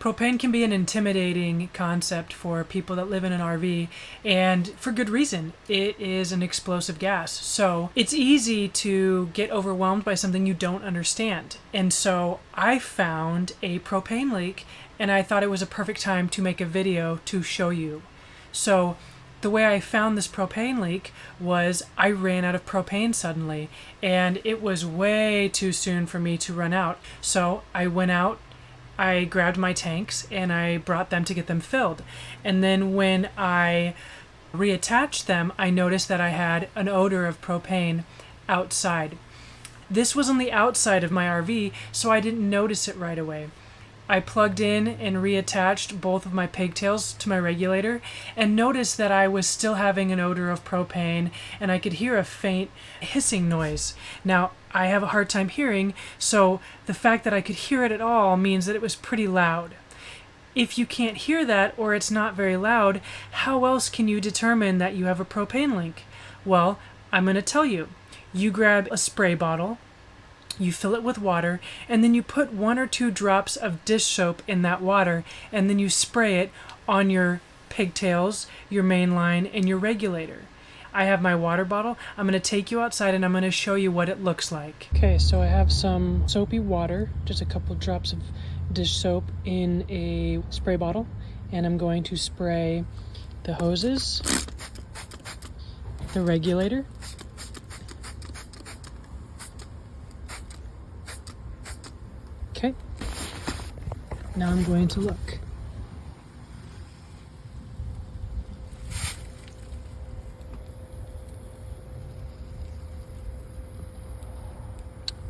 Propane can be an intimidating concept for people that live in an RV, and for good reason. It is an explosive gas. So it's easy to get overwhelmed by something you don't understand. And so I found a propane leak, and I thought it was a perfect time to make a video to show you. So the way I found this propane leak was I ran out of propane suddenly, and it was way too soon for me to run out. So I went out, I grabbed my tanks and I brought them to get them filled. And then when I reattached them, I noticed that I had an odor of propane outside. This was on the outside of my RV, so I didn't notice it right away. I plugged in and reattached both of my pigtails to my regulator and noticed that I was still having an odor of propane, and I could hear a faint hissing noise. Now, I have a hard time hearing, so the fact that I could hear it at all means that it was pretty loud. If you can't hear that, or it's not very loud, how else can you determine that you have a propane leak? Well, I'm going to tell you. You grab a spray bottle, you fill it with water, and then you put 1 or 2 drops of dish soap in that water, and then you spray it on your pigtails, your main line, and your regulator. I have my water bottle. I'm going to take you outside and I'm going to show you what it looks like. Okay, so I have some soapy water, just a couple drops of dish soap in a spray bottle, and I'm going to spray the hoses, the regulator, okay. Now I'm going to look.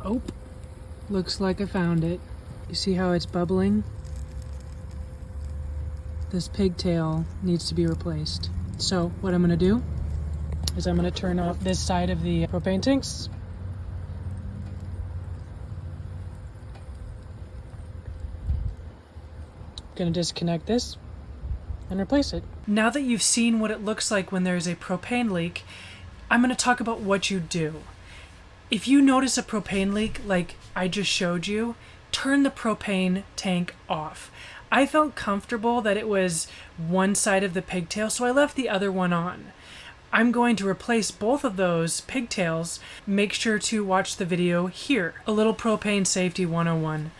Oh, looks like I found it. You see how it's bubbling? This pigtail needs to be replaced. So what I'm going to do is I'm going to turn off this side of the propane tanks. Going to disconnect this and replace it. Now that you've seen what it looks like when there's a propane leak, I'm going to talk about what you do. If you notice a propane leak like I just showed you, turn the propane tank off. I felt comfortable that it was one side of the pigtail, so I left the other one on. I'm going to replace both of those pigtails. Make sure to watch the video here. A little propane safety 101.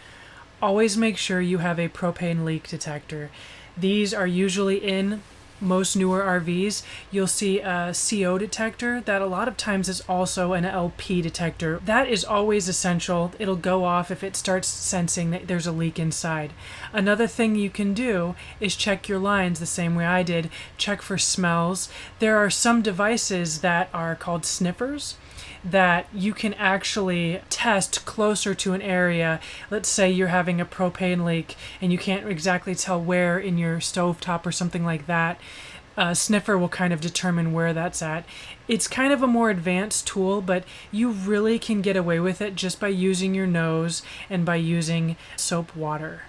Always make sure you have a propane leak detector. These are usually in most newer RVs. You'll see a CO detector that a lot of times is also an LP detector. That is always essential. It'll go off if it starts sensing that there's a leak inside. Another thing you can do is check your lines the same way I did. Check for smells. There are some devices that are called sniffers that you can actually test closer to an area. Let's say you're having a propane leak and you can't exactly tell where in your stovetop or something like that. A sniffer will kind of determine where that's at. It's kind of a more advanced tool, but you really can get away with it just by using your nose and by using soap water.